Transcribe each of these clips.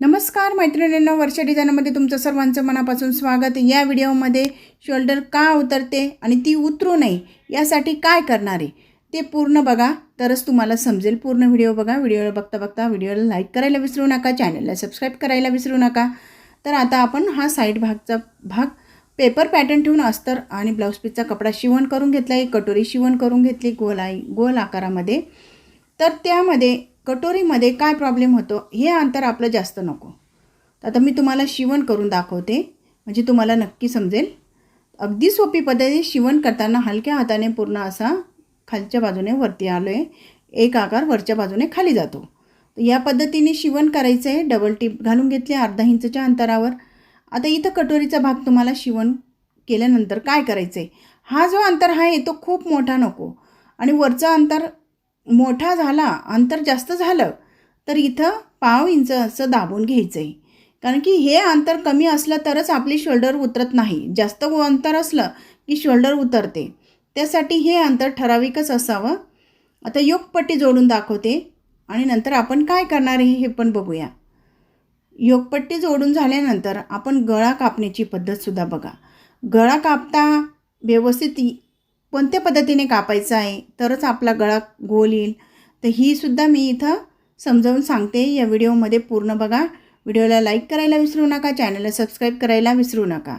नमस्कार मैत्रिणींनो, वर्षा डिझाइनमध्ये तुमचं सर्वांचं मनापासून स्वागत। या व्हिडिओमध्ये शोल्डर का उतरते आणि ती उतरू नये यासाठी काय करणार आहे ते पूर्ण बघा, तरच तुम्हाला समजेल। पूर्ण व्हिडिओ बघा। व्हिडिओला बघता व्हिडिओला लाईक करायला विसरू नका, चॅनलला सबस्क्राईब करायला विसरू नका। तर आता आपण हा साईड भागचा भाग पेपर पॅटर्न ठेवून अस्तर आणि ब्लाउज पीसचा कपडा शिवण करून घेतला आहे। कटोरी शिवण करून घेतली गोल आकारामध्ये। तर त्यामध्ये कटोरीमध्ये काय प्रॉब्लेम होतो, हे अंतर आपलं जास्त नको। आता मी तुम्हाला शिवण करून दाखवते म्हणजे तुम्हाला नक्की समजेल। अगदी सोपी पद्धतीने शिवण करताना हलक्या हाताने पूर्ण असा खालच्या बाजूने वरती आलोय, एक आकार वरच्या बाजूने खाली जातो। तर या पद्धतीने शिवण करायचं आहे। डबल टिप घालून घेतली अर्धा इंचच्या अंतरावर। आता इथं कटोरीचा भाग तुम्हाला शिवण केल्यानंतर काय करायचं आहे, हा जो अंतर आहे तो खूप मोठा नको आणि वरचा अंतर मोठा झाला, अंतर जास्त झालं तर इथं पाव इंच असं दाबून घ्यायचं आहे। कारण की हे अंतर कमी असलं तरच आपली शोल्डर उतरत नाही, जास्त अंतर असलं की शोल्डर उतरते। त्यासाठी हे अंतर ठराविकच असावं। आता योगपट्टी जोडून दाखवते आणि नंतर आपण काय करणार आहे हे पण बघूया। योगपट्टी जोडून झाल्यानंतर आपण गळा कापण्याची पद्धतसुद्धा बघा। गळा कापता व्यवस्थित कोणत्या पद्धतीने कापायचं आहे तरच आपला गळा गोल येईल। तर ही सुद्धा मी इथं समजावून सांगते, या व्हिडिओमध्ये पूर्ण बघा। व्हिडिओला लाईक करायला विसरू नका, चॅनलला सबस्क्राईब करायला विसरू नका।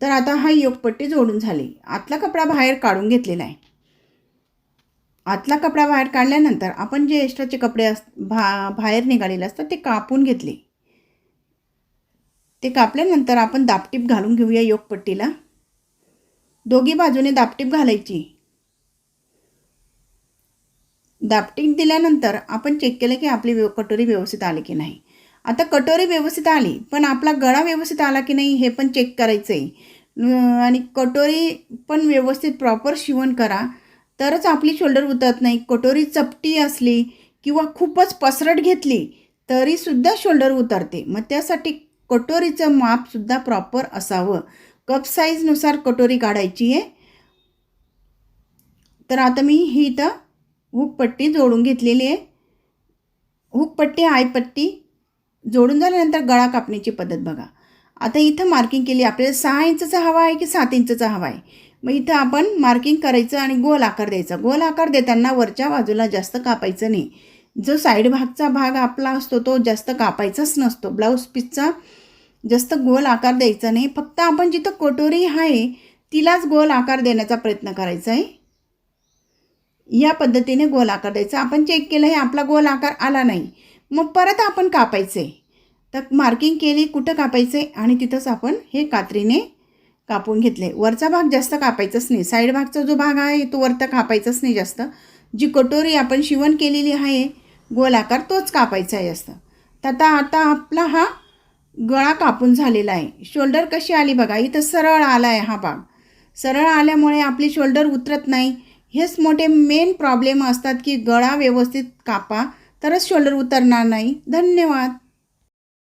तर आता हा योगपट्टी जोडून झाली। आतला कपडा बाहेर काढून घेतलेला आहे। आतला कपडा बाहेर काढल्यानंतर आपण जे एक्स्ट्राचे कपडे बाहेर निघालेले असतात ते कापून घेतले। ते कापल्यानंतर आपण दापटीप घालून घेऊया योगपट्टीला। दोघी बाजूने दापटीप घालायची। दापटीप दिल्यानंतर आपण चेक केलं की आपली कटोरी व्यवस्थित आली की नाही। आता कटोरी व्यवस्थित आली पण आपला गळा व्यवस्थित आला की नाही हे पण चेक करायचं आहे। आणि कटोरी पण व्यवस्थित प्रॉपर शिवण करा, तरच आपली शोल्डर उतरत नाही। कटोरी चपटी असली किंवा खूपच पसरट घेतली तरीसुद्धा शोल्डर उतरते। मग त्यासाठी कटोरीचं मापसुद्धा प्रॉपर असावं। कप साईजनुसार कटोरी काढायची आहे। तर आता मी ही इथं हुकपट्टी जोडून घेतलेली आहे। हुकपट्टी आयपट्टी जोडून झाल्यानंतर गळा कापण्याची पद्धत बघा। आता इथं मार्किंग केली, आपल्याला 6 इंचचा हवा आहे की 7 इंचचा हवा आहे। मग इथं आपण मार्किंग करायचं आणि गोल आकार द्यायचा। गोल आकार देताना वरच्या बाजूला जास्त कापायचं नाही। जो साईड भागचा भाग आपला असतो तो जास्त कापायचाच नसतो। ब्लाऊज पीसचा जास्त गोल आकार द्यायचा नाही, फक्त आपण जिथं कटोरी आहे तिलाच गोल आकार देण्याचा प्रयत्न करायचा आहे। या पद्धतीने गोल आकार द्यायचा। आपण चेक केलं हे आपला गोल आकार आला नाही, मग परत आपण कापायचं आहे। तर मार्किंग केली कुठं कापायचं आहे आणि तिथंच आपण हे कात्रीने कापून घेतले। वरचा भाग जास्त कापायचाच नाही, साईड भागचा जो भाग आहे तो वरता कापायचाच नाही जास्त। जी कटोरी आपण शिवण केलेली आहे गोल आकार तोच कापायचा आहे जास्त। तर आता आपला हा गळा कापून झालेला आहे। शोल्डर कशी आली बघा, इथं सरळ आला आहे हा भाग। सरळ आल्यामुळे आपली शोल्डर उतरत नाही। हेच मोठे मेन प्रॉब्लेम असतात की गळा व्यवस्थित कापा तरच शोल्डर उतरणार नाही। धन्यवाद।